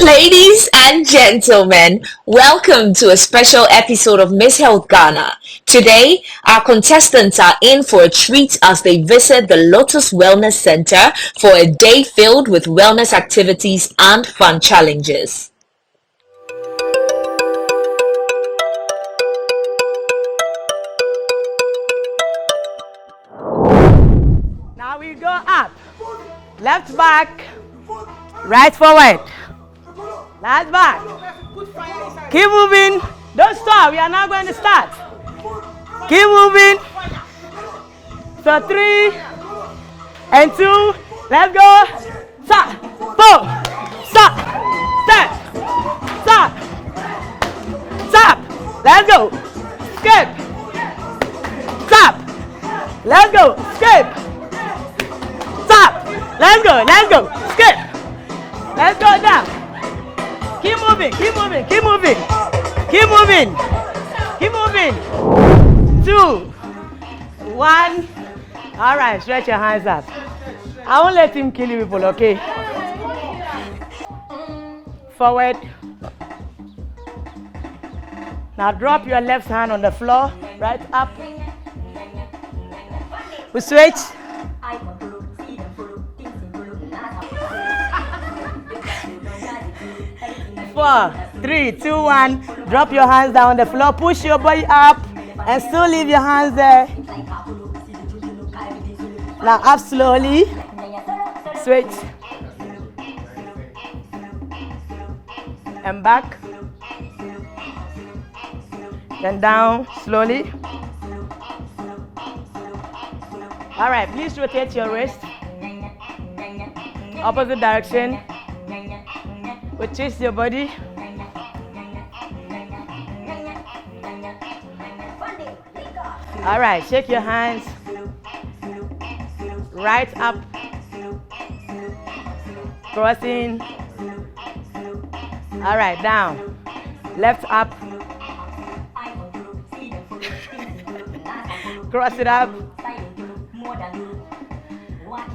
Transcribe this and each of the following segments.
Ladies and gentlemen, welcome to a special episode of Miss Health Ghana. Today, our contestants are in for a treat as they visit the Lotus Wellness Center for a day filled with wellness activities and fun challenges. Now we go up, left back, right forward, left back. Keep moving. Don't stop. We are now going to start. Keep moving. So 3 and 2. Let's go. Stop. Boom. Stop. Step. Stop. Stop. Let's go. Skip. Stop. Let's go. Skip. Stop. Let's go. Let's go. Skip. Let's go down. Keep moving. Keep moving. Keep moving. Keep moving. Keep moving. 2, 1. All right. Stretch your hands up. I won't let him kill you people, okay? Forward. Now drop your left hand on the floor. Right up. We switch. 4, 3, 2, 1. Drop your hands down on the floor. Push your body up and still leave your hands there. Now up slowly. Switch. And back. Then down slowly. All right, please rotate your wrist. Opposite direction. We twist your body. All right, shake your hands. Right up. Crossing. All right, down. Left up. Cross it up.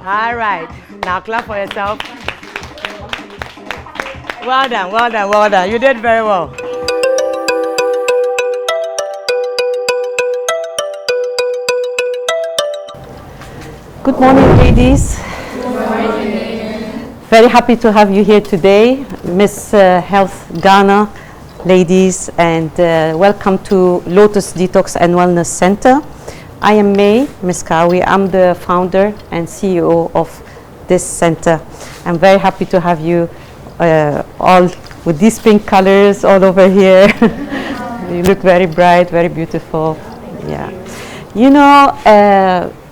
All right, now clap for yourself. Well done, well done, well done. You did very well. Good morning, ladies. Good morning. Very happy to have you here today, Miss Health Ghana, ladies, and welcome to Lotus Detox and Wellness Center. I am May Miskawi. I'm the founder and CEO of this center. I'm very happy to have you all with these pink colors all over here. You look very bright, very beautiful. Yeah. You know,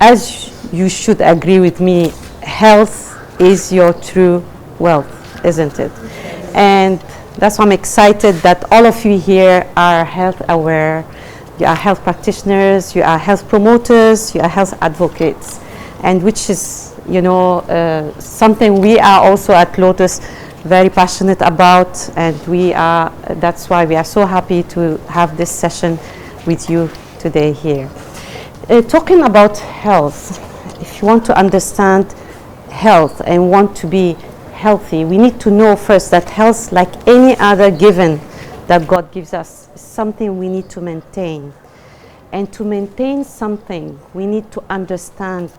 as you should agree with me, health is your true wealth, isn't it? And that's why I'm excited that all of you here are health aware. You are health practitioners, you are health promoters, you are health advocates, and which is, you know, something we are also at Lotus very passionate about, and that's why we are so happy to have this session with you today here. Talking about health, if you want to understand health and want to be healthy, we need to know first that health, like any other given that God gives us, is something we need to maintain. And to maintain something, we need to understand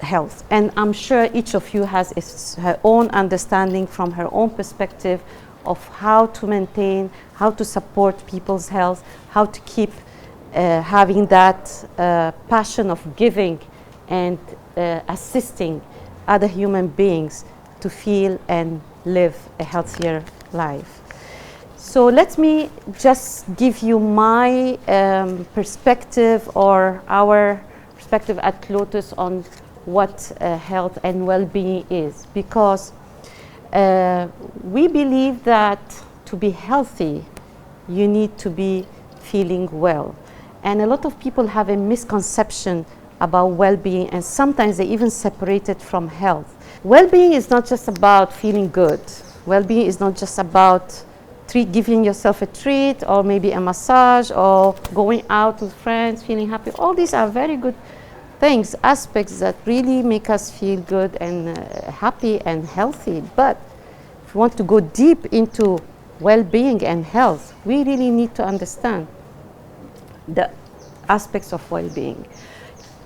health. And I'm sure each of you has her own understanding from her own perspective of how to maintain, how to support people's health, how to keep having that passion of giving and assisting other human beings to feel and live a healthier life. So let me just give you my perspective, or our perspective at Lotus, on what health and well-being is, because we believe that to be healthy, you need to be feeling well. And a lot of people have a misconception about well-being, and sometimes they even separate it from health. Well-being is not just about feeling good. Well-being is not just about giving yourself a treat, or maybe a massage, or going out with friends, feeling happy. All these are very good things, aspects that really make us feel good and happy and healthy. But if we want to go deep into well-being and health, we really need to understand the aspects of well-being.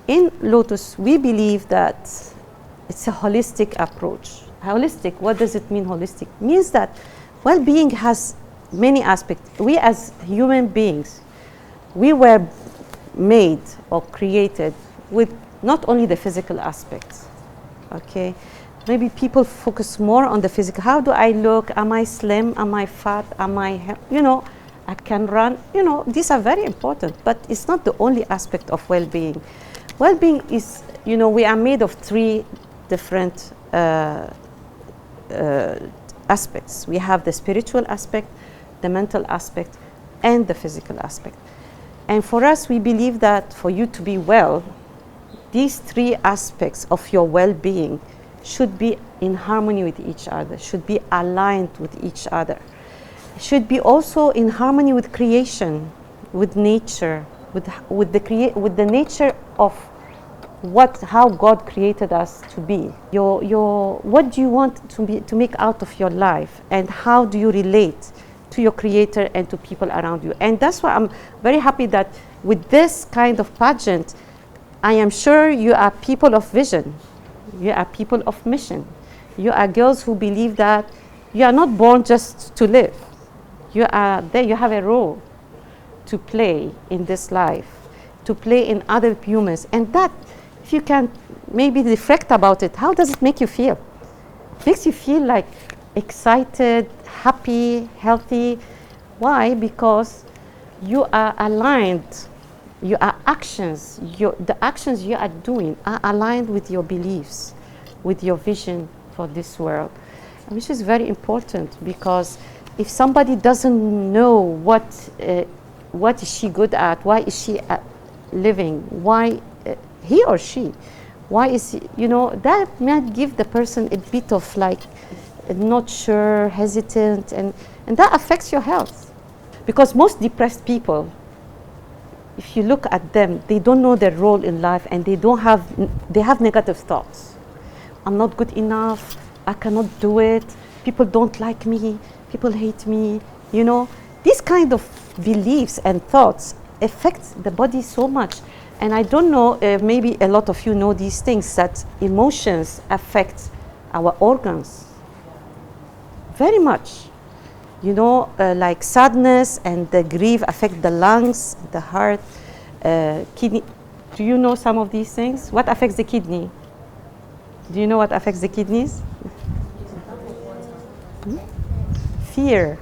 In Lotus, we believe that it's a holistic approach. Holistic, what does it mean holistic? It means that well-being has many aspects. We as human beings, we were made or created with not only the physical aspects, okay? Maybe people focus more on the physical. How do I look? Am I slim? Am I fat? Am I, I can run? These are very important, but it's not the only aspect of well-being. Well-being is, we are made of three different aspects. We have the spiritual aspect, the mental aspect, and the physical aspect. And for us, we believe that for you to be well, these three aspects of your well-being should be in harmony with each other, should be aligned with each other, should be also in harmony with creation, with nature, with the nature of how God created us to be. What do you want to make out of your life, and how do you relate to your Creator and to people around you? And that's why I'm very happy that with this kind of pageant, I am sure you are people of vision, you are people of mission, you are girls who believe that you are not born just to live. You are there, you have a role to play in this life, to play in other humans, and that, if you can maybe reflect about it, how does it make you feel? It makes you feel like excited, happy, healthy. Why? Because you are aligned. The actions you are doing are aligned with your beliefs, with your vision for this world, which is very important, because if somebody doesn't know what is she good at, why is she living, why he or she, why is that might give the person a bit of like not sure, hesitant, and that affects your health. Because most depressed people, if you look at them, they don't know their role in life, and they have negative thoughts. I'm not good enough, I cannot do it, people don't like me, people hate me, These kind of beliefs and thoughts affect the body so much. And I don't know, maybe a lot of you know these things, that emotions affect our organs very much. Like sadness and the grief affect the lungs, the heart, kidney. Do you know some of these things? What affects the kidney? Do you know what affects the kidneys? Fear.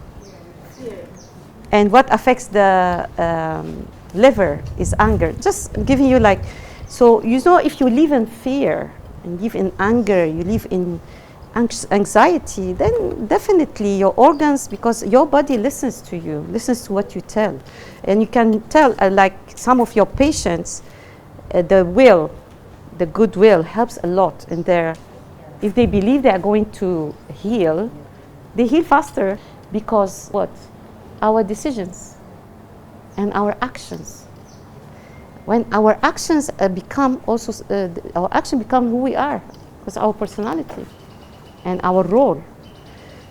And what affects the liver is anger. Just giving you so if you live in fear and live in anger, you live in anxiety, then definitely your organs, because your body listens to you, listens to what you tell. And you can tell, like some of your patients, the goodwill helps a lot in if they believe they are going to heal, they heal faster, because our decisions and our actions. When our actions become who we are, because our personality and our role.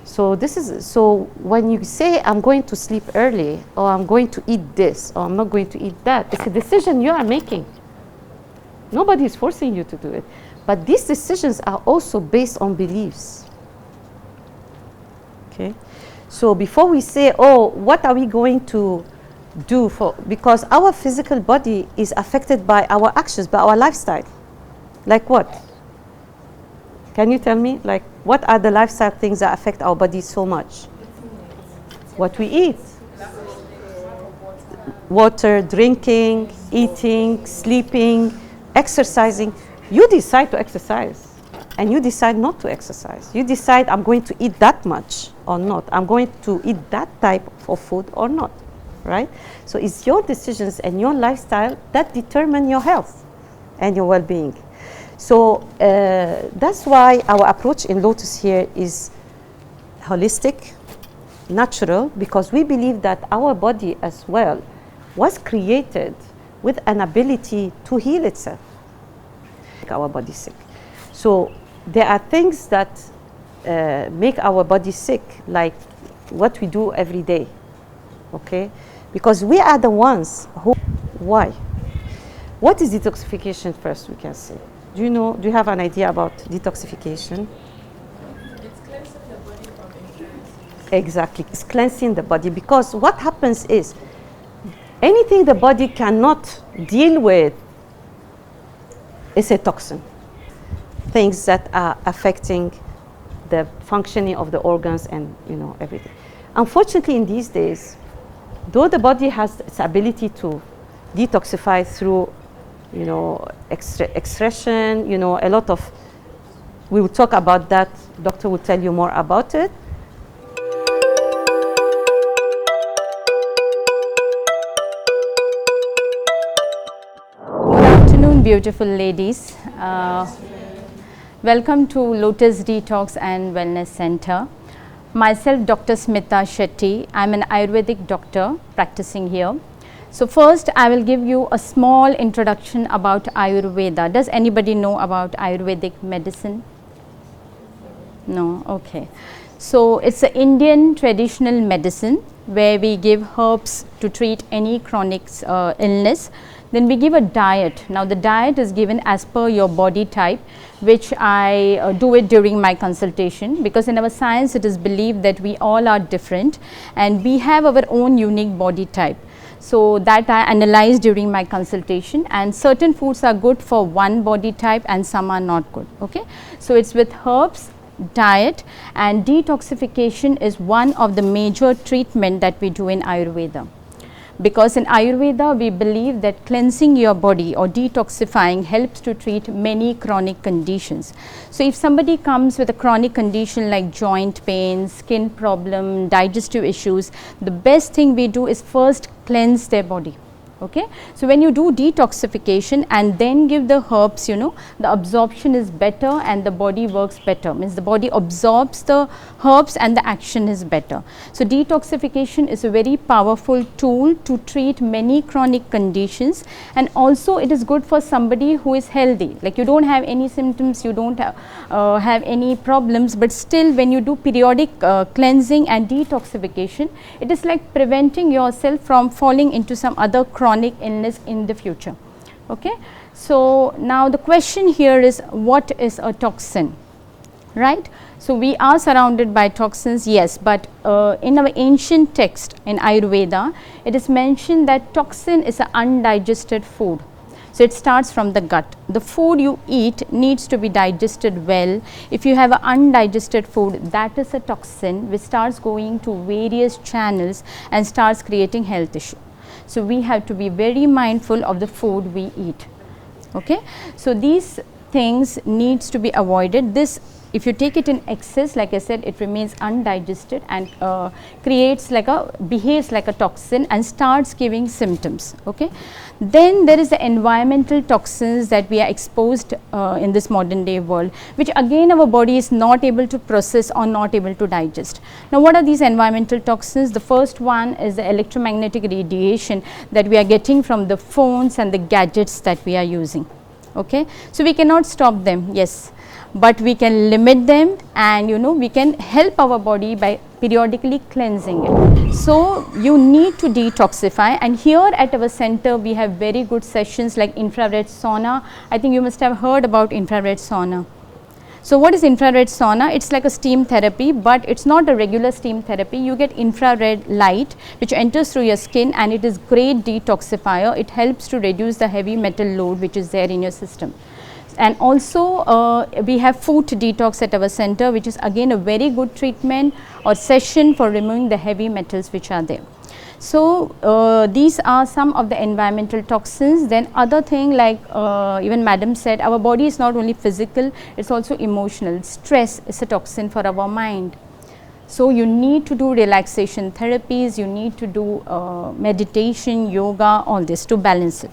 So when you say I'm going to sleep early, or I'm going to eat this, or I'm not going to eat that, it's a decision you are making. Nobody is forcing you to do it. But these decisions are also based on beliefs. Okay? So before we say, what are we going to do because our physical body is affected by our actions, by our lifestyle. Like what? Can you tell me? Like, what are the lifestyle things that affect our body so much? What we eat. Water, drinking, eating, sleeping, exercising. You decide to exercise, and you decide not to exercise. You decide, I'm going to eat that much or not. I'm going to eat that type of food or not, right? So it's your decisions and your lifestyle that determine your health and your well-being. So that's why our approach in Lotus here is holistic, natural, because we believe that our body as well was created with an ability to heal itself. Our body sick. So there are things that make our body sick, like what we do every day, okay? Because we are the ones who, why? What is detoxification first, we can say? Do you have an idea about detoxification? It's cleansing the body from impurities. Exactly, it's cleansing the body, because what happens is anything the body cannot deal with is a toxin. Things that are affecting the functioning of the organs and everything. Unfortunately, in these days, though the body has its ability to detoxify through excretion, a lot of, we will talk about that, doctor will tell you more about it. Good afternoon, beautiful ladies. Welcome to Lotus Detox and Wellness Center. Myself, Dr. Smita Shetty. I'm an Ayurvedic doctor practicing here. So first, I will give you a small introduction about Ayurveda. Does anybody know about Ayurvedic medicine? No? Okay. So it's an Indian traditional medicine where we give herbs to treat any chronic illness. Then we give a diet. Now the diet is given as per your body type, which I do it during my consultation, because in our science it is believed that we all are different and we have our own unique body type. So that I analyze during my consultation, and certain foods are good for one body type and some are not good. Okay. So it's with herbs, diet, and detoxification is one of the major treatment that we do in Ayurveda. Because in Ayurveda, we believe that cleansing your body or detoxifying helps to treat many chronic conditions. So if somebody comes with a chronic condition like joint pain, skin problem, digestive issues, the best thing we do is first cleanse their body. Okay. So when you do detoxification and then give the herbs, the absorption is better and the body works better, means the body absorbs the herbs and the action is better. So detoxification is a very powerful tool to treat many chronic conditions, and also it is good for somebody who is healthy, like you don't have any symptoms, you don't have any problems, but still when you do periodic cleansing and detoxification, it is like preventing yourself from falling into some other chronic illness in the future. Okay. So now the question here is, what is a toxin, right? So we are surrounded by toxins, yes, but in our ancient text in Ayurveda, it is mentioned that toxin is an undigested food. So it starts from the gut. The food you eat needs to be digested well. If you have an undigested food, that is a toxin which starts going to various channels and starts creating health issues. So we have to be very mindful of the food we eat. Okay. So these things needs to be avoided. This, if you take it in excess, like I said, it remains undigested and behaves like a toxin and starts giving symptoms. Okay. Then there is the environmental toxins that we are exposed in this modern day world, which again our body is not able to process or not able to digest. Now what are these environmental toxins? The first one is the electromagnetic radiation that we are getting from the phones and the gadgets that we are using. Okay. So we cannot stop them, yes, but we can limit them, and we can help our body by periodically cleansing it. So you need to detoxify, and here at our center we have very good sessions like infrared sauna. I think you must have heard about infrared sauna. So what is infrared sauna? It's like a steam therapy, but it's not a regular steam therapy. You get infrared light which enters through your skin, and it is great detoxifier. It helps to reduce the heavy metal load which is there in your system. And also we have food detox at our center, which is again a very good treatment or session for removing the heavy metals which are there. So these are some of the environmental toxins. Then other thing, like even madam said, our body is not only physical, it's also emotional. Stress is a toxin for our mind. So you need to do relaxation therapies, you need to do meditation, yoga, all this to balance it.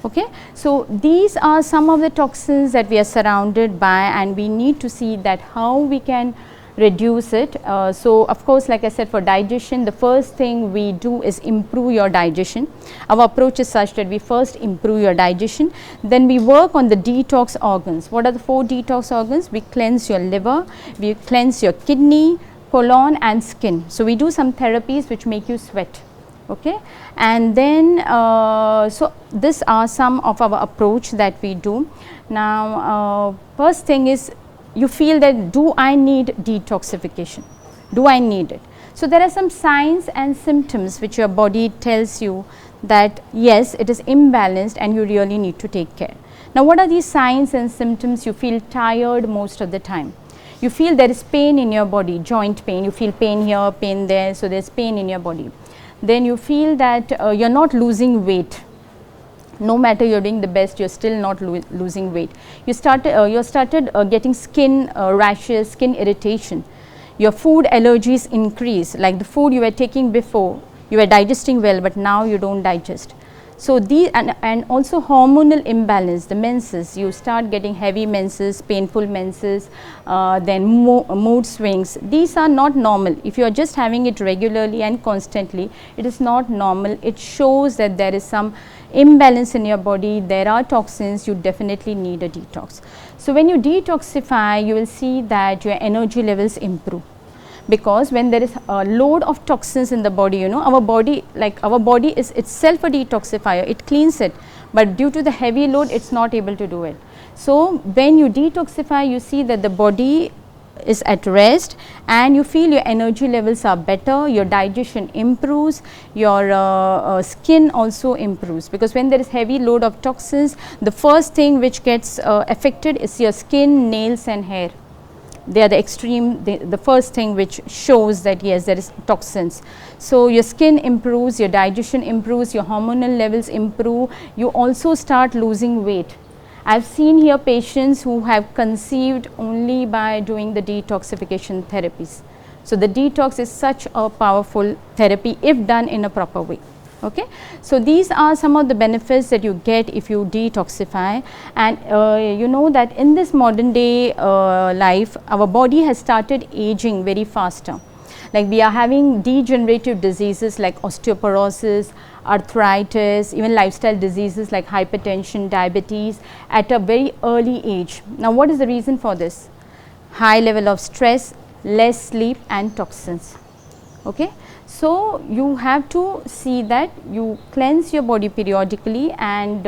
Okay. So these are some of the toxins that we are surrounded by, and we need to see that how we can reduce it. So of course, like I said, for digestion, the first thing we do is improve your digestion. Our approach is such that we first improve your digestion, then we work on the detox organs. What are the 4 detox organs? We cleanse your liver, we cleanse your kidney, colon and skin. So we do some therapies which make you sweat. Okay, and then so these are some of our approach that we do. Now first thing is, you feel that do I need detoxification, do I need it? So there are some signs and symptoms which your body tells you that yes, it is imbalanced and you really need to take care. Now what are these signs and symptoms? You feel tired most of the time, you feel there is pain in your body, joint pain, you feel pain here, pain there, so there is pain in your body. Then you feel that you are not losing weight, no matter you are doing the best, you are still not losing weight. You started getting skin rashes, skin irritation, your food allergies increase, like the food you were taking before, you were digesting well, but now you do not digest. So these and also hormonal imbalance, the menses, you start getting heavy menses, painful menses, then mood swings. These are not normal. If you are just having it regularly and constantly, it is not normal. It shows that there is some imbalance in your body, there are toxins, you definitely need a detox. So when you detoxify, you will see that your energy levels improve. Because when there is a load of toxins in the body, you know, our body is itself a detoxifier, it cleans it, but due to the heavy load, it's not able to do it. So when you detoxify, you see that the body is at rest and you feel your energy levels are better, your digestion improves, your skin also improves, because when there is heavy load of toxins, the first thing which gets affected is your skin, nails and hair. They are the extreme, the first thing which shows that yes, there is toxins. So your skin improves, your digestion improves, your hormonal levels improve, you also start losing weight. I have seen here patients who have conceived only by doing the detoxification therapies. So the detox is such a powerful therapy if done in a proper way. Okay. So these are some of the benefits that you get if you detoxify, and you know that in this modern day life, our body has started aging very faster. Like we are having degenerative diseases like osteoporosis, arthritis, even lifestyle diseases like hypertension, diabetes at a very early age. Now what is the reason for this? High level of stress, less sleep and toxins. Okay. So you have to see that you cleanse your body periodically and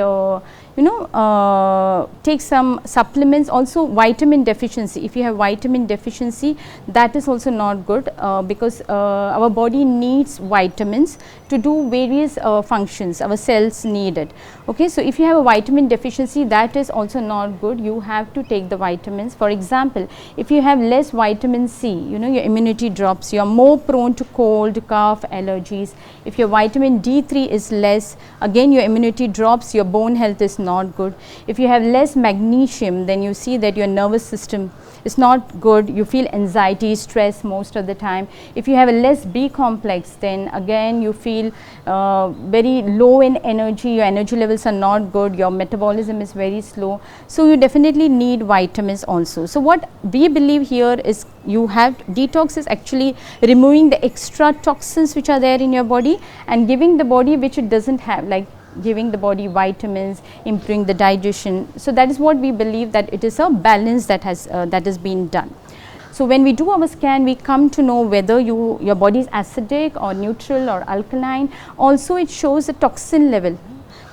take some supplements. Also vitamin deficiency, if you have vitamin deficiency, that is also not good, because our body needs vitamins to do various functions, our cells need it. Okay. So if you have a vitamin deficiency, that is also not good, you have to take the vitamins. For example, if you have less vitamin C, you know, your immunity drops, you are more prone to cold, cough, allergies. If your vitamin D3 is less, again your immunity drops, your bone health is not good. If you have less magnesium, then you see that your nervous system is not good, you feel anxiety, stress most of the time. If you have a less B complex, then again you feel very low in energy, your energy levels are not good, your metabolism is very slow. So you definitely need vitamins also. So what we believe here is you have detox is actually removing the extra toxins which are there in your body and giving the body which it doesn't have, like giving the body vitamins, improving the digestion. So that is what we believe, that it is a balance that has been done. So when we do our scan, we come to know whether your body is acidic or neutral or alkaline. Also it shows the toxin level.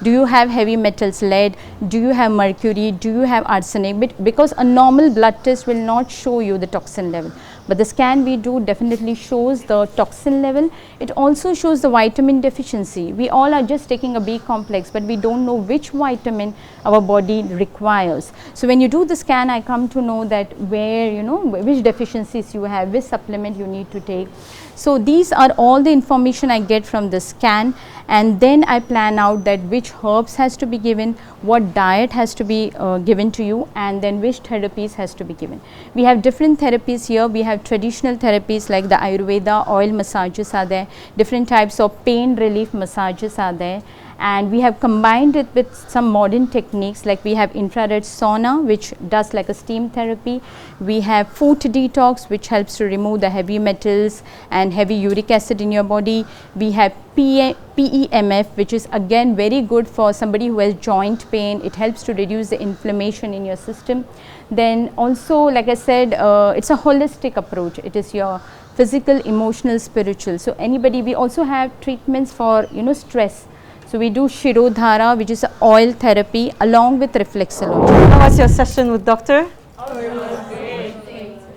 Do you have heavy metals, lead? Do you have mercury? Do you have arsenic? Because a normal blood test will not show you the toxin level, but the scan we do definitely shows the toxin level. It also shows the vitamin deficiency. We all are just taking a B complex, but we don't know which vitamin our body requires. So when you do the scan, I come to know that where, you know, which deficiencies you have, which supplement you need to take. So these are all the information I get from the scan, and then I plan out that which herbs has to be given, what diet has to be given to you, and then which therapies has to be given. We have different therapies here. We have traditional therapies like the Ayurveda, oil massages are there, different types of pain relief massages are there, and we have combined it with some modern techniques, like we have infrared sauna, which does like a steam therapy. We have food detox, which helps to remove the heavy metals and heavy uric acid in your body. We have PEMF, which is again very good for somebody who has joint pain. It helps to reduce the inflammation in your system. Then also, like I said, it's a holistic approach. It is your physical, emotional, spiritual. So anybody, we also have treatments for, you know, stress. So we do Shirodhara, which is oil therapy, along with reflexology. How was your session with doctor?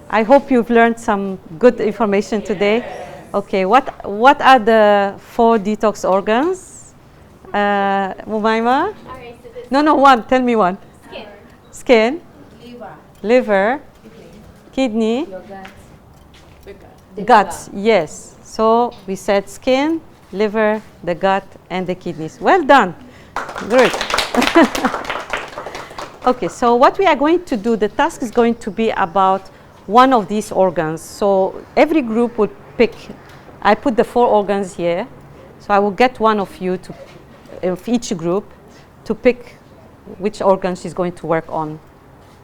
I hope you've learned some good information today. Okay, what are the 4 detox organs? Mumaima? No, one. Tell me one. Skin. Liver. Kidney. Gut. Yes. So we said skin, liver, the gut, and the kidneys. Well done. Great. Okay, so what we are going to do, the task is going to be about one of these organs. So every group would pick, I put the 4 organs here. So I will get one of you to, of each group, to pick which organ she's going to work on.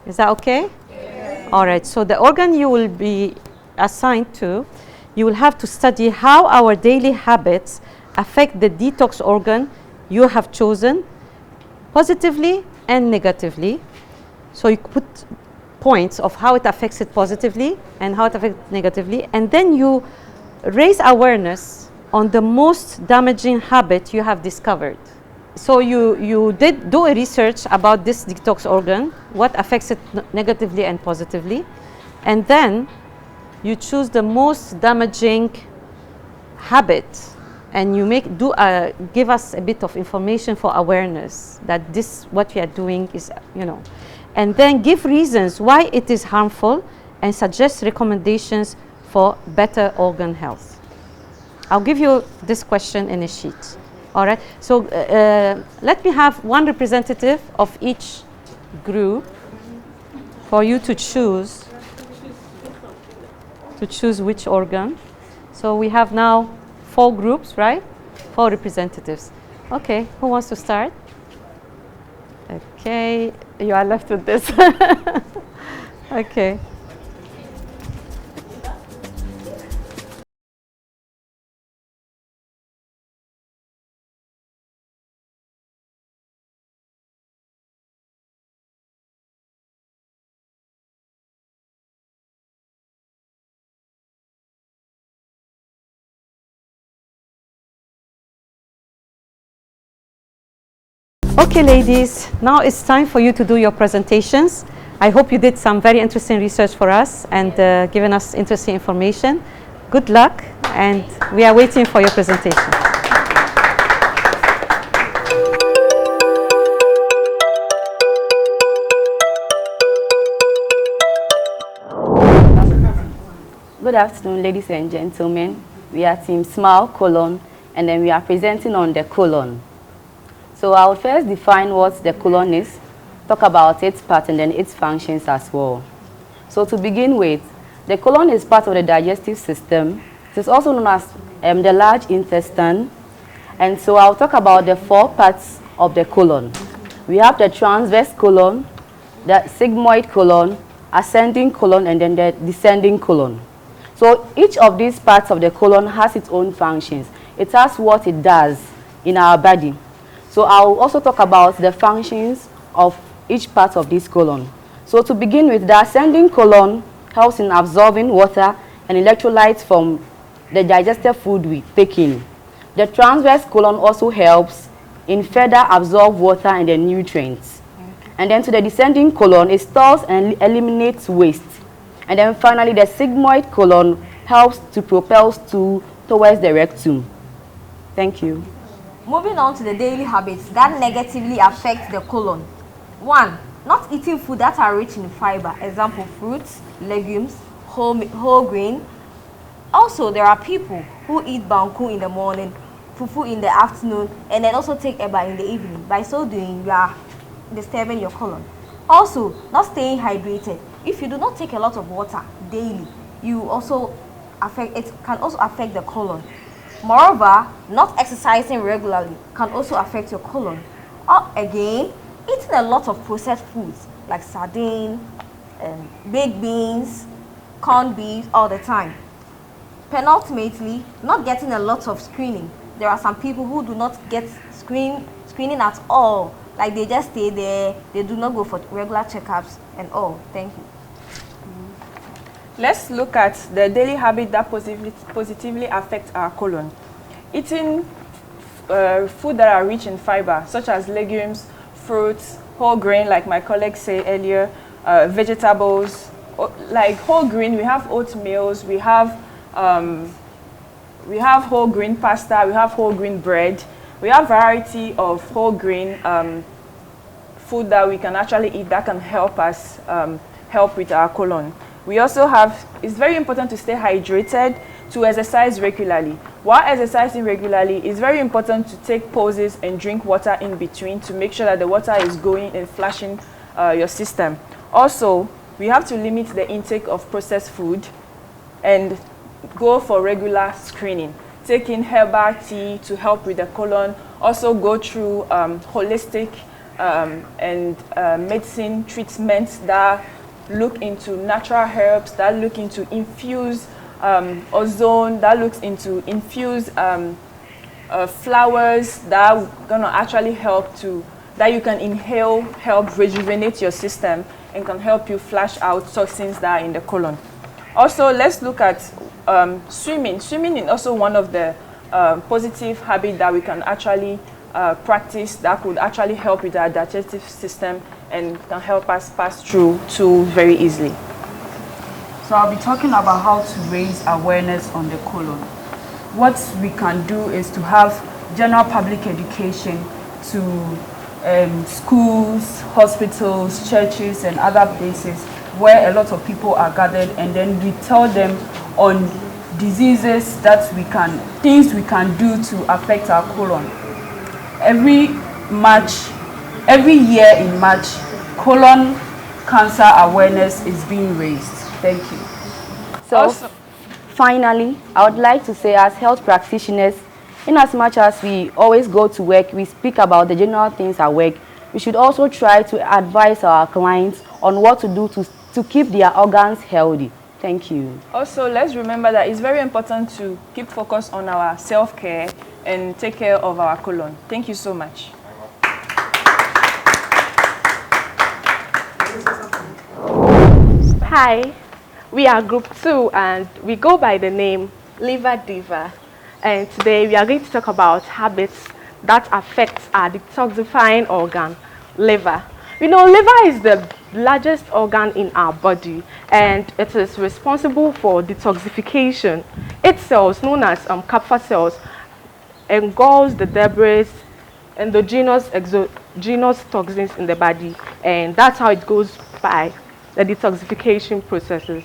Is that okay? Yeah. All right, so the organ you will be assigned to, you will have to study how our daily habits affect the detox organ you have chosen, positively and negatively. So you put points of how it affects it positively and how it affects it negatively, and then you raise awareness on the most damaging habit you have discovered. So you did do a research about this detox organ, what affects it negatively and positively, and then you choose the most damaging habit, and you give us a bit of information for awareness that this, what we are doing is, you know, and then give reasons why it is harmful and suggest recommendations for better organ health. I'll give you this question in a sheet. All right, so let me have one representative of each group for you to choose which organ. So we have now 4 groups, right? 4 representatives. Okay, who wants to start? Okay, you are left with this. Okay. Okay, ladies, now it's time for you to do your presentations. I hope you did some very interesting research for us and given us interesting information. Good luck, and we are waiting for your presentation. Good afternoon, ladies and gentlemen. We are Team Smile colon, and then we are presenting on the colon. So I will first define what the colon is, talk about its part and then its functions as well. So to begin with, the colon is part of the digestive system. It is also known as the large intestine. And so I'll talk about the 4 parts of the colon. We have the transverse colon, the sigmoid colon, ascending colon, and then the descending colon. So each of these parts of the colon has its own functions. It has what it does in our body. So I'll also talk about the functions of each part of this colon. So to begin with, the ascending colon helps in absorbing water and electrolytes from the digested food we take in. The transverse colon also helps in further absorb water and the nutrients. And then to the descending colon, it stores and eliminates waste. And then finally, the sigmoid colon helps to propel stool towards the rectum. Thank you. Moving on to the daily habits that negatively affect the colon. 1. Not eating food that are rich in fiber, example fruits, legumes, whole grain. Also, there are people who eat banku in the morning, fufu in the afternoon, and then also take eba in the evening. By so doing, you are disturbing your colon. Also, not staying hydrated. If you do not take a lot of water daily, it can also affect the colon. Moreover, not exercising regularly can also affect your colon. Or again, eating a lot of processed foods like sardine, baked beans, corned beef all the time. Penultimately, not getting a lot of screening. There are some people who do not get screening at all. Like they just stay there, they do not go for regular checkups and all. Thank you. Let's look at the daily habit that positively affects our colon. Eating food that are rich in fiber, such as legumes, fruits, whole grain, like my colleagues say earlier, vegetables, like whole grain. We have oatmeals, we have whole grain pasta, we have whole grain bread. We have variety of whole grain food that we can actually eat that can help us help with our colon. We also have, it's very important to stay hydrated, to exercise regularly. While exercising regularly, it's very important to take pauses and drink water in between to make sure that the water is going and flushing your system. Also, we have to limit the intake of processed food and go for regular screening. Taking herbal tea to help with the colon. Also go through holistic and medicine treatments that look into natural herbs, that look into infused ozone, that looks into infused flowers that are gonna actually help to, that you can inhale, help rejuvenate your system and can help you flush out toxins that are in the colon. Also, let's look at swimming. Swimming is also one of the positive habits that we can actually practice that could actually help with our digestive system and can help us pass through too very easily. So I'll be talking about how to raise awareness on the colon. What we can do is to have general public education to schools, hospitals, churches, and other places where a lot of people are gathered, and then we tell them on diseases that things we can do to affect our colon. Every year in March, colon cancer awareness is being raised. Thank you. So, finally, I would like to say, as health practitioners, in as much as we always go to work, we speak about the general things at work, we should also try to advise our clients on what to do to keep their organs healthy. Thank you. Also, let's remember that it's very important to keep focus on our self-care and take care of our colon. Thank you so much. Hi, we are Group 2 and we go by the name Liver Diva. And today we are going to talk about habits that affect our detoxifying organ, liver. You know, liver is the largest organ in our body and it is responsible for detoxification. Its cells, known as Kappa cells, engulfs the debris, endogenous, exogenous toxins in the body, and that's how it goes by the detoxification processes.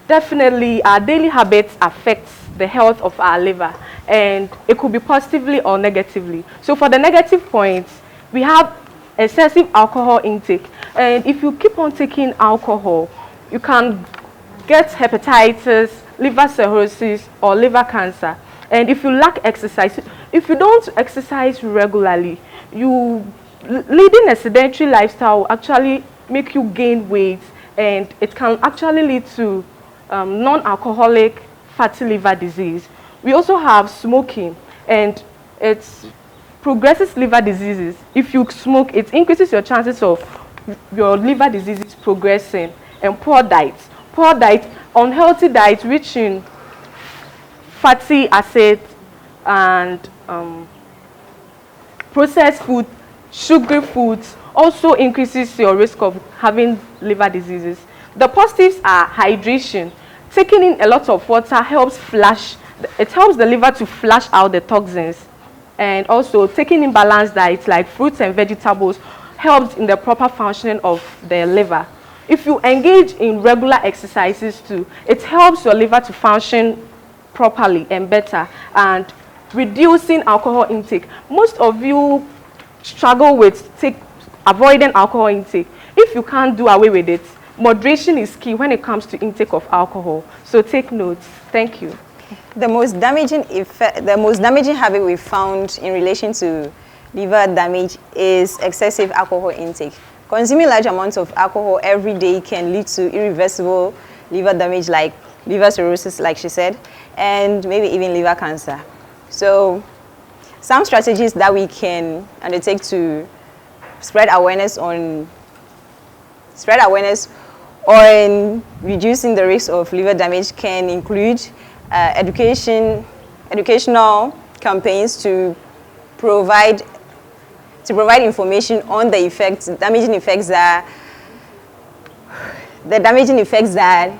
Definitely, our daily habits affect the health of our liver, and it could be positively or negatively. So for the negative points, we have excessive alcohol intake, and if you keep on taking alcohol, you can get hepatitis, liver cirrhosis, or liver cancer. And if you lack exercise, if you don't exercise regularly, leading a sedentary lifestyle will actually make you gain weight, and it can actually lead to non-alcoholic fatty liver disease. We also have smoking, and it progresses liver diseases. If you smoke, it increases your chances of your liver diseases progressing. And poor diet, unhealthy diet rich in fatty acids and processed food, sugary foods also increases your risk of having liver diseases. The positives are hydration. Taking in a lot of water helps the liver to flush out the toxins. And also taking in balanced diets like fruits and vegetables helps in the proper functioning of the liver. If you engage in regular exercises too, it helps your liver to function properly and better. And reducing alcohol intake. Most of you struggle with avoiding alcohol intake. If you can't do away with it, moderation is key when it comes to intake of alcohol. So take notes. Thank you. The most damaging habit we found in relation to liver damage is excessive alcohol intake. Consuming large amounts of alcohol every day can lead to irreversible liver damage like liver cirrhosis, like she said, and maybe even liver cancer. So some strategies that we can undertake to spread awareness on reducing the risk of liver damage can include educational campaigns to provide information on the damaging effects that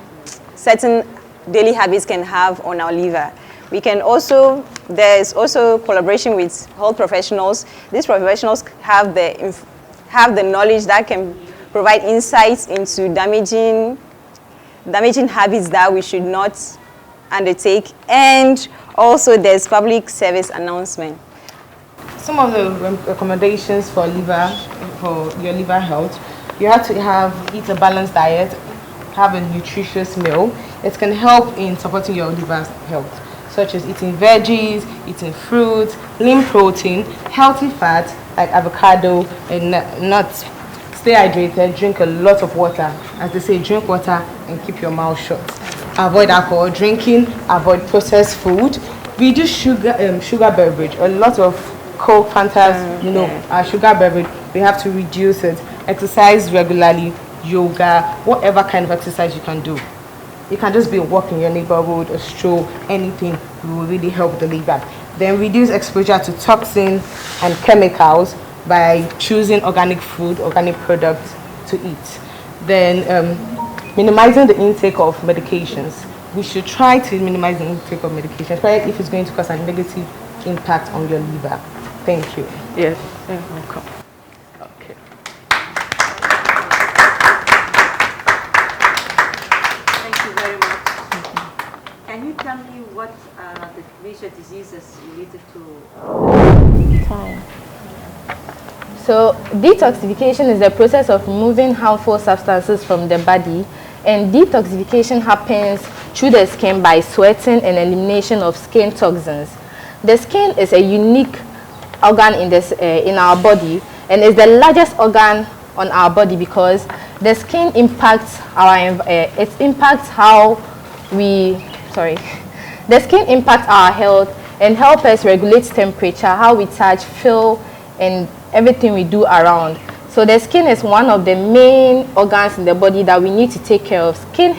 certain daily habits can have on our liver. There's also collaboration with health professionals. These professionals have the knowledge that can provide insights into damaging habits that we should not undertake, and also there's public service announcement. Some of the recommendations for your liver health, you have to eat a balanced diet, have a nutritious meal. It can help in supporting your liver health, such as eating veggies, eating fruits, lean protein, healthy fats like avocado and nuts. Stay hydrated, drink a lot of water. As they say, drink water and keep your mouth shut. Avoid alcohol drinking, avoid processed food. Reduce sugar beverage. A lot of Coke, Fantas, our sugar beverage, we have to reduce it. Exercise regularly, yoga, whatever kind of exercise you can do. You can just be walking in your neighborhood, a stroll, anything will really help the liver. Then reduce exposure to toxins and chemicals by choosing organic food, organic products to eat. Then minimizing the intake of medications. We should try to minimize the intake of medications, especially if it's going to cause a negative impact on your liver. Thank you. Yes, you're welcome. Okay. Thank you very much. Can you tell me what the major diseases related to Time. So detoxification is the process of removing harmful substances from the body, and detoxification happens through the skin by sweating and elimination of skin toxins. The skin is a unique organ in our body, and is the largest organ on our body because the skin impacts the skin impacts our health and help us regulate temperature, how we touch, feel, and everything we do around. So the skin is one of the main organs in the body that we need to take care of. Skin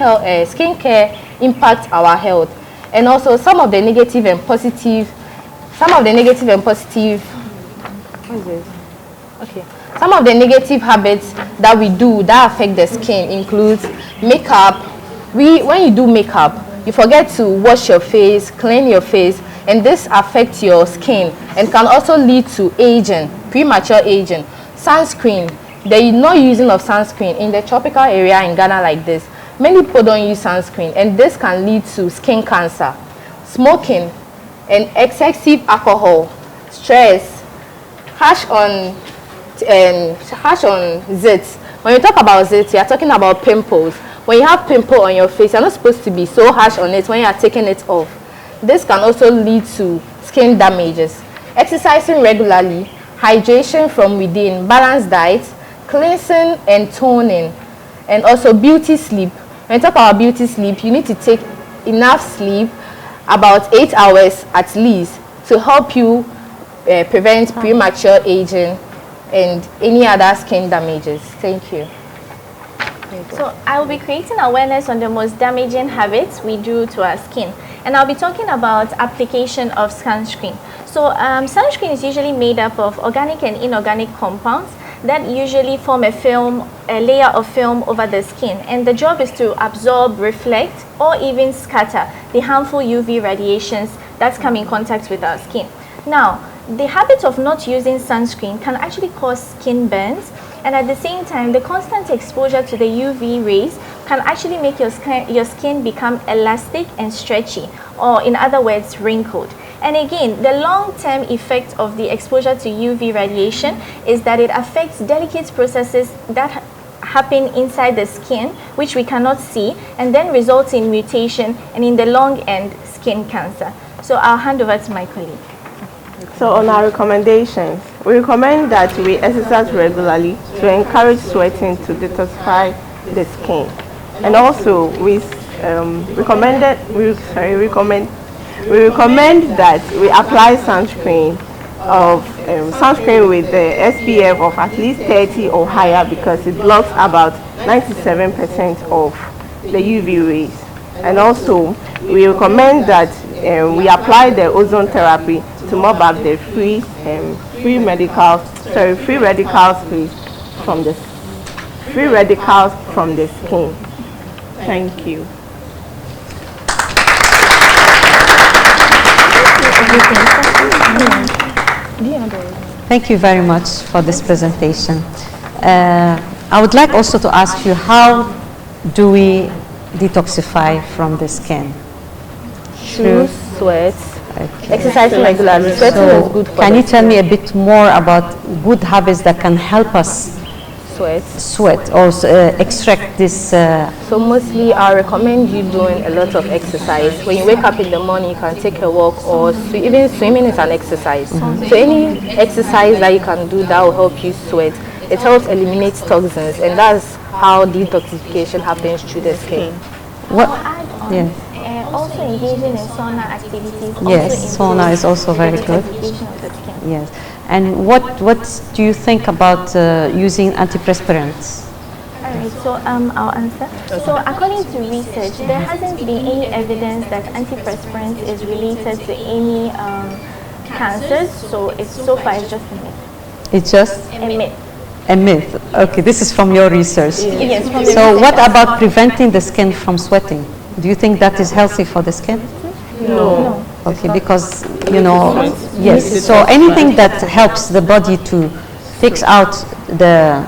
care impacts our health, and also some of the negative and positive habits that we do that affect the skin includes makeup. When you do makeup, you forget to wash your face, clean your face, and this affects your skin and can also lead to aging, premature aging. Sunscreen, the not using of sunscreen in the tropical area in Ghana like this, many people don't use sunscreen, and this can lead to skin cancer. Smoking and excessive alcohol, stress, harsh on zits. When you talk about zits, you are talking about pimples. When you have pimple on your face, you're not supposed to be so harsh on it when you are taking it off. This can also lead to skin damages. Exercising regularly, hydration from within, balanced diet, cleansing and toning, and also beauty sleep. When you talk about beauty sleep, you need to take enough sleep, about 8 hours at least, to help you prevent premature aging and any other skin damages. Thank you. So I will be creating awareness on the most damaging habits we do to our skin, and I'll be talking about application of sunscreen. So sunscreen is usually made up of organic and inorganic compounds that usually form a layer of film over the skin, and the job is to absorb, reflect, or even scatter the harmful UV radiations that come in contact with our skin. Now, the habit of not using sunscreen can actually cause skin burns, and at the same time, the constant exposure to the UV rays can actually make your skin become elastic and stretchy, or in other words, wrinkled. And again, the long-term effect of the exposure to UV radiation is that it affects delicate processes that happen inside the skin, which we cannot see, and then results in mutation and in the long end, skin cancer. So I'll hand over to my colleague. So on our recommendations, we recommend that we exercise regularly to encourage sweating to detoxify the skin. And also we recommend that we apply sunscreen with the SPF of at least 30 or higher, because it blocks about 97% of the UV rays. And also we recommend that we apply the ozone therapy to mob up the free radicals from the skin. Thank you. Thank you very much for this presentation. I would like also to ask you, how do we detoxify from the skin? Through sweat, exercising regularly. Sweating is good for Can you tell me a bit more about good habits that can help us sweat or extract this? So mostly I recommend you doing a lot of exercise. When you wake up in the morning, you can take a walk, or even swimming is an exercise. So any exercise that you can do that will help you sweat. It helps eliminate toxins, and that's how detoxification happens through the skin. What? Yeah. Also engaging in sauna activities. Yes, sauna is also very good. Yes. And what do you think about using antiperspirants? Alright, so I'll answer. So according to research, there hasn't been any evidence that antiperspirant is related to any cancers. So so far it's just a myth. It's just a myth. A myth. Okay, this is from your research. Yes, from so the what research. about preventing the skin from sweating? Do you think that is healthy for the skin? No. Okay, because, you know, yes. So anything that helps the body to takes out the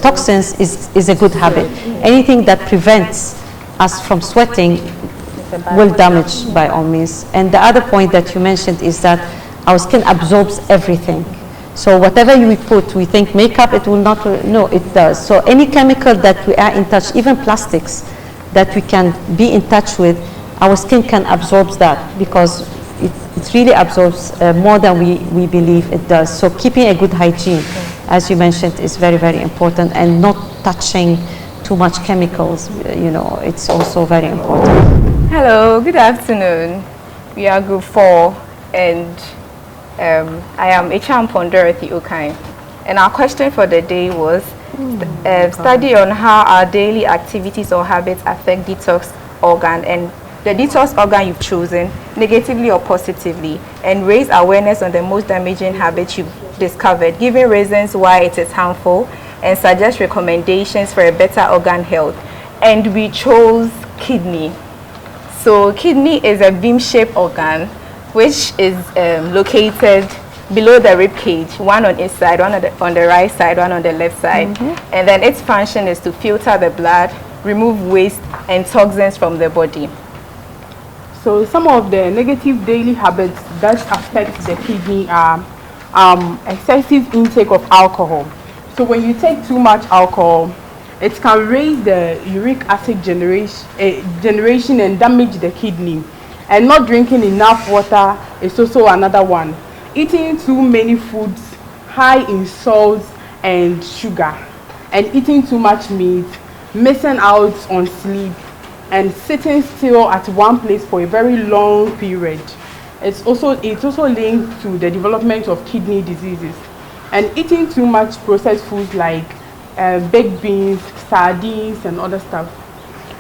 toxins is a good habit. Anything that prevents us from sweating will damage by all means. And the other point that you mentioned is that our skin absorbs everything. So whatever we put, we think makeup, it will not, no, it does. So any chemical that we are in touch, even plastics that we can be in touch with, our skin can absorb that, because it really absorbs more than we believe it does. So keeping a good hygiene, as you mentioned, is very, very important, and not touching too much chemicals, you know, it's also very important. Hello, good afternoon. We are group 4, and I am Echampon Dorothy Okai. And our question for the day was study on how our daily activities or habits affect detox organ, and the detox organ you've chosen, negatively or positively, and raise awareness on the most damaging habits you've discovered, giving reasons why it is harmful, and suggest recommendations for a better organ health. And we chose kidney. So kidney is a beam-shaped organ which is located below the rib cage, one on each side, one on the right side, one on the left side. And then its function is to filter the blood, remove waste and toxins from the body. So some of the negative daily habits that affect the kidney are excessive intake of alcohol. So when you take too much alcohol, it can raise the uric acid generation and damage the kidney. And not drinking enough water is also another one. Eating too many foods high in salt and sugar, and eating too much meat, missing out on sleep, and sitting still at one place for a very long period. It's also linked to the development of kidney diseases. And eating too much processed foods like baked beans, sardines, and other stuff.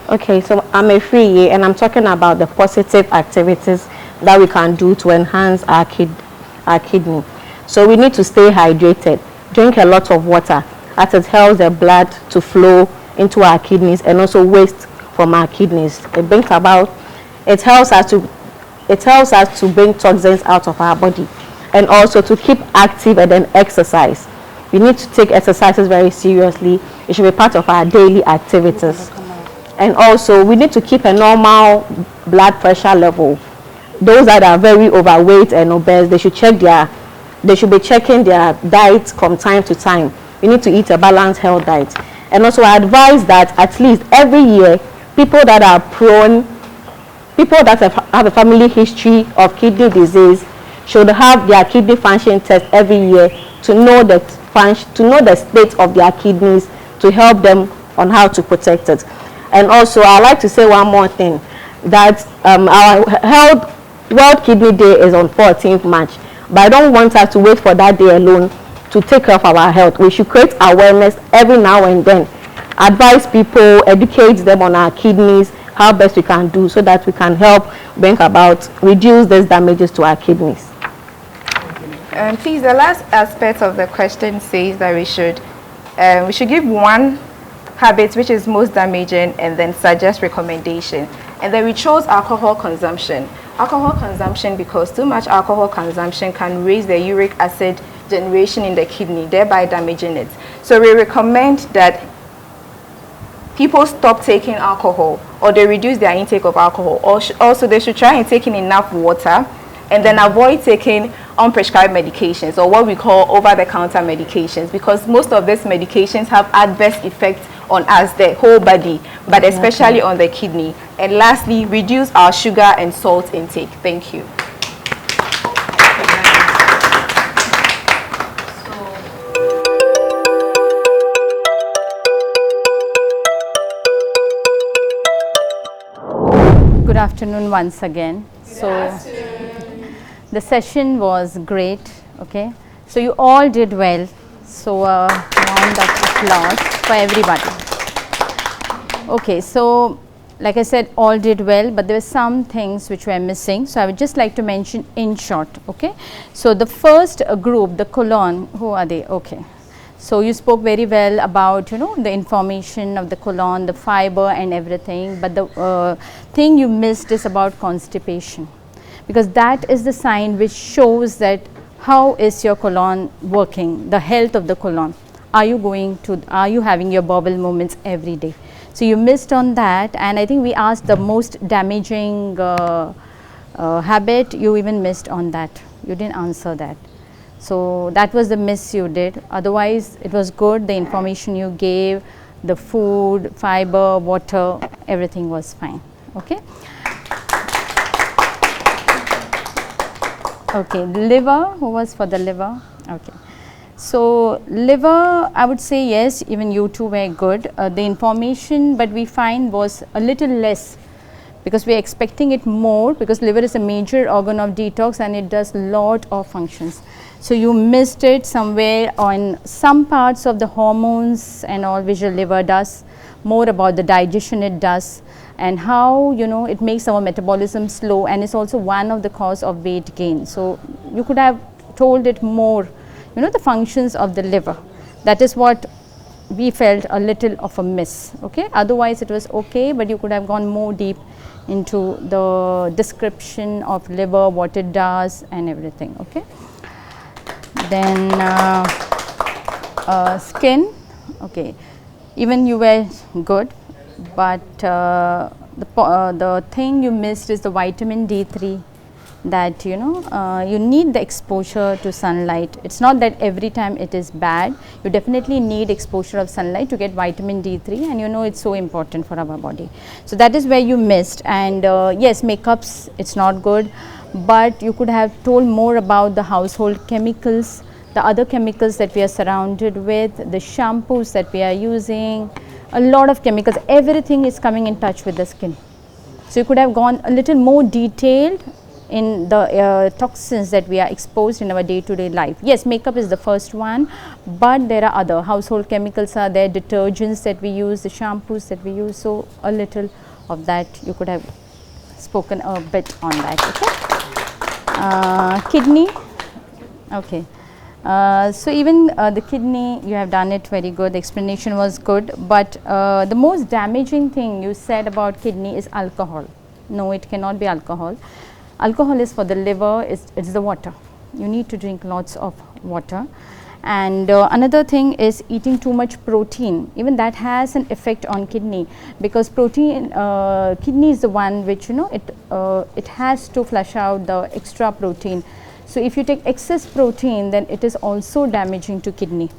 Okay, so I'm a free, and I'm talking about the positive activities that we can do to enhance our kidney. So we need to stay hydrated, drink a lot of water, as it helps the blood to flow into our kidneys and also waste from our kidneys. It helps us to bring toxins out of our body, and also to keep active and then exercise. We need to take exercises very seriously. It should be part of our daily activities. And also we need to keep a normal blood pressure level. Those that are very overweight and obese, they should be checking their diet from time to time. We need to eat a balanced health diet. And also I advise that at least every year, people that have a family history of kidney disease should have their kidney function test every year to know the state of their kidneys, to help them on how to protect it. And also I'd like to say one more thing, that our World Kidney Day is on 14th March, but I don't want us to wait for that day alone to take care of our health. We should create awareness every now and then, advise people, educate them on our kidneys, how best we can do so that we can help reduce these damages to our kidneys. Please, the last aspect of the question says that we should give one habit which is most damaging and then suggest recommendation. And then we chose alcohol consumption. Alcohol consumption because too much alcohol consumption can raise the uric acid generation in the kidney, thereby damaging it. So we recommend that people stop taking alcohol, or they reduce their intake of alcohol. Also, they should try and take in enough water, and then avoid taking unprescribed medications, or what we call over-the-counter medications, because most of these medications have adverse effects on us, the whole body, but especially on the kidney. And lastly, reduce our sugar and salt intake. Thank you. Good afternoon once again. The session was great. Okay, so you all did well. So a round of applause for everybody. Okay, so like I said, all did well, but there were some things which were missing. So I would just like to mention in short. Okay, so the first group, the colon, who are they? Okay. So you spoke very well about, the information of the colon, the fiber and everything, but the thing you missed is about constipation, because that is the sign which shows that how is your colon working, the health of the colon. Are you having your bowel movements every day? So you missed on that, and I think we asked the most damaging habit, you even missed on that. You didn't answer that. So that was the miss you did. Otherwise, it was good. The information you gave, the food, fiber, water, everything was fine. Okay. Okay, liver, who was for the liver? Okay. So liver, I would say yes, even you two were good. The information, but we find was a little less, because we are expecting it more, because liver is a major organ of detox and it does lot of functions. So you missed it somewhere on some parts of the hormones and all which the liver does, more about the digestion it does, and how it makes our metabolism slow, and it's also one of the cause of weight gain. So you could have told it more, the functions of the liver. That is what we felt a little of a miss. Okay, otherwise it was okay, but you could have gone more deep into the description of liver, what it does and everything. Okay. Then skin, okay, even you were good, but the thing you missed is the vitamin D3, that you need the exposure to sunlight. It's not that every time it is bad, you definitely need exposure of sunlight to get vitamin D3, and it's so important for our body. So that is where you missed. And yes, makeups, it's not good, but you could have told more about the household chemicals, the other chemicals that we are surrounded with, the shampoos that we are using, a lot of chemicals, everything is coming in touch with the skin. So you could have gone a little more detailed in the toxins that we are exposed in our day-to-day life. Yes, makeup is the first one, but there are other household chemicals are there, detergents that we use, the shampoos that we use, so a little of that you could have spoken a bit on that. Okay. Kidney, okay. So even the kidney, you have done it very good, the explanation was good, but the most damaging thing you said about kidney is alcohol. No, it cannot be alcohol. Alcohol is for the liver, it's the water. You need to drink lots of water. And another thing is eating too much protein. Even that has an effect on kidney, because protein, kidney is the one which it has to flush out the extra protein. So if you take excess protein, then it is also damaging to kidney.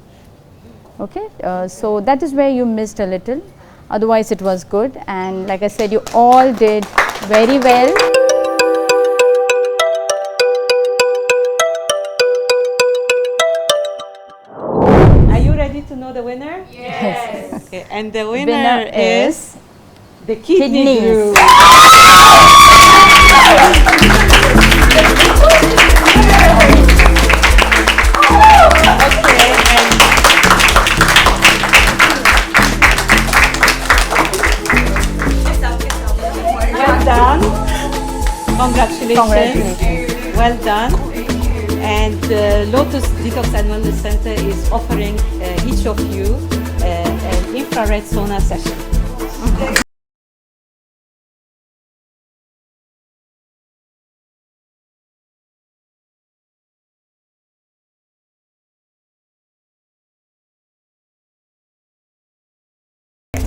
Okay, so that is where you missed a little. Otherwise, it was good, and like I said, you all did very well. Are you ready to know the winner? Yes. Okay, and the winner is the kidney kidneys. group. Well done. Congratulations. Well done. And Lotus Detox and Wellness Center is offering each of you an infrared sauna session.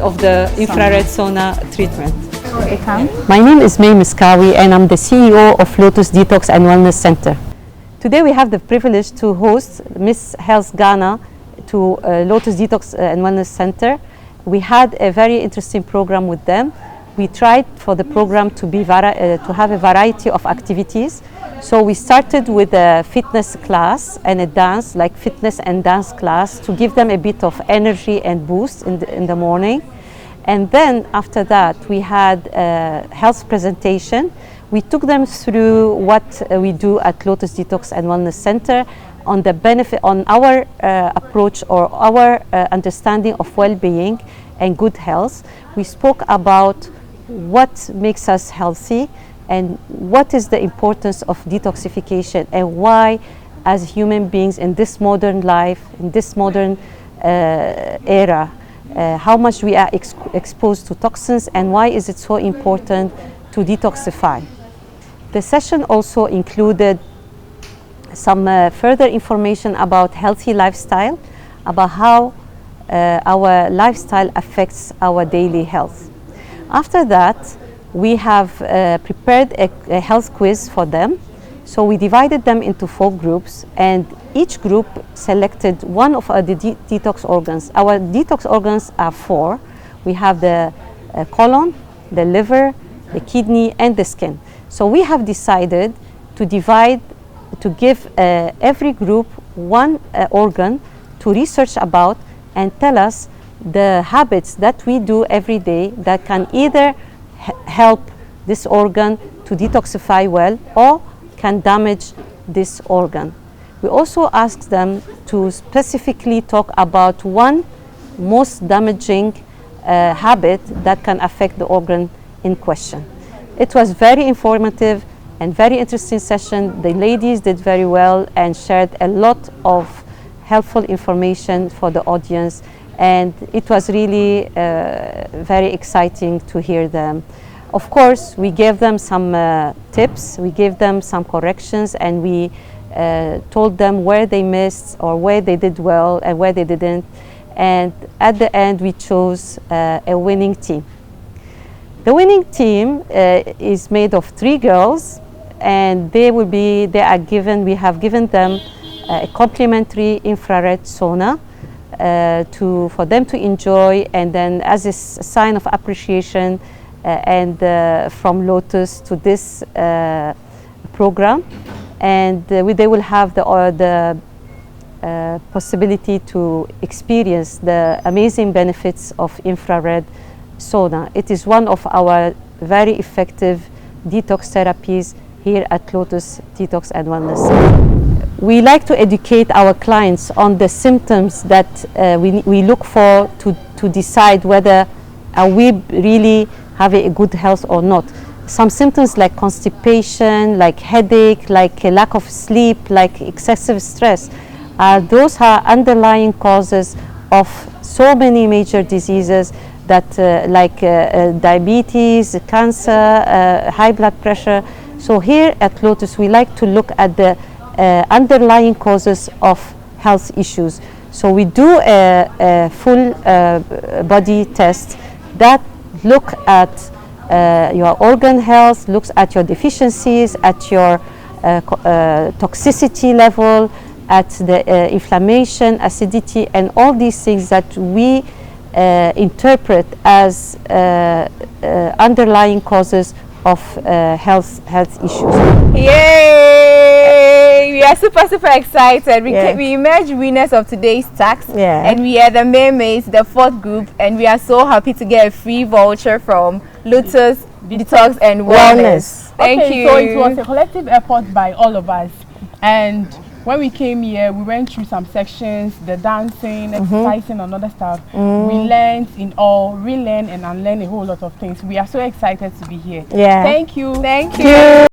Of the infrared sauna treatment. My name is May Miskawi and I'm the CEO of Lotus Detox and Wellness Center. Today we have the privilege to host Miss Health Ghana to Lotus Detox and Wellness Center. We had a very interesting program with them. We tried for the program to have a variety of activities. So we started with a fitness class and a dance, like fitness and dance class, to give them a bit of energy and boost in the morning. And then after that, we had a health presentation. We took them through what we do at Lotus Detox and Wellness Center on the benefit, on our approach or our understanding of well-being and good health. We spoke about what makes us healthy and what is the importance of detoxification and why, as human beings in this modern life, in this modern era, how much we are exposed to toxins and why is it so important to detoxify. The session also included some further information about healthy lifestyle, about how our lifestyle affects our daily health. After that, we have prepared a health quiz for them. So we divided them into 4 groups, and each group selected one of the detox organs. Our detox organs are 4. We have the colon, the liver, the kidney, and the skin. So we have decided to give every group one organ to research about and tell us the habits that we do every day that can either help this organ to detoxify well or can damage this organ. We also asked them to specifically talk about one most damaging habit that can affect the organ in question. It was very informative and very interesting session. The ladies did very well and shared a lot of helpful information for the audience, and it was really very exciting to hear them. Of course, we gave them some tips, we gave them some corrections, and we told them where they missed or where they did well and where they didn't. And at the end, we chose a winning team. The winning team is made of 3 girls, and we have given them a complimentary infrared sauna for them to enjoy, and then as a sign of appreciation and from Lotus to this program, and they will have the possibility to experience the amazing benefits of infrared sauna. It is one of our very effective detox therapies here at Lotus Detox and Wellness Center. We like to educate our clients on the symptoms that we look for to decide whether are we really having a good health or not. Some symptoms like constipation, like headache, like a lack of sleep, like excessive stress, those are underlying causes of so many major diseases that like diabetes, cancer, high blood pressure. So here at Lotus, we like to look at the underlying causes of health issues. So we do a full body test that look at your organ health, looks at your deficiencies, at your toxicity level, at the inflammation, acidity, and all these things that we interpret as underlying causes of health issues. Yay! We are super excited. We emerged winners of today's tax, and we are the Mermaids, the 4th group, and we are so happy to get a free voucher from Lotus Detox and Wellness. Thank you. So it was a collective effort by all of us, and when we came here, we went through some sections, the dancing, exercising, and other stuff. We learned relearn and unlearn a whole lot of things. We are so excited to be here. Yeah. Thank you. Thank you.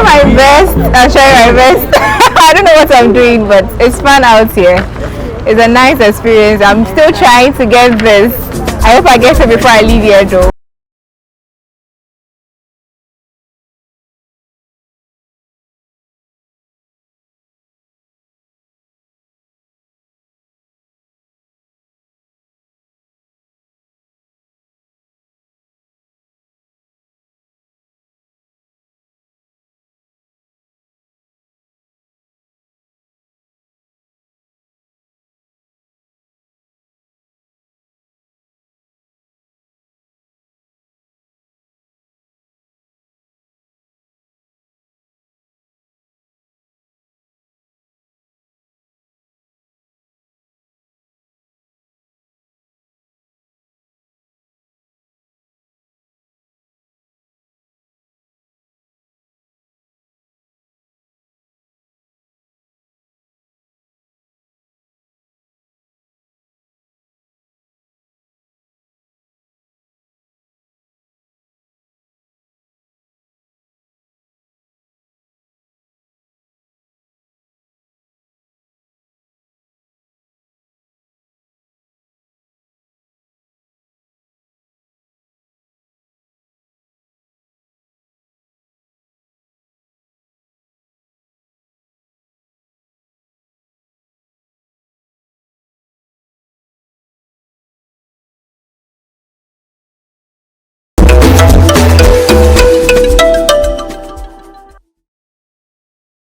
My best. I'll try my best. I don't know what I'm doing, but it's fun out here. It's a nice experience. I'm still trying to get this. I hope I get it before I leave here though.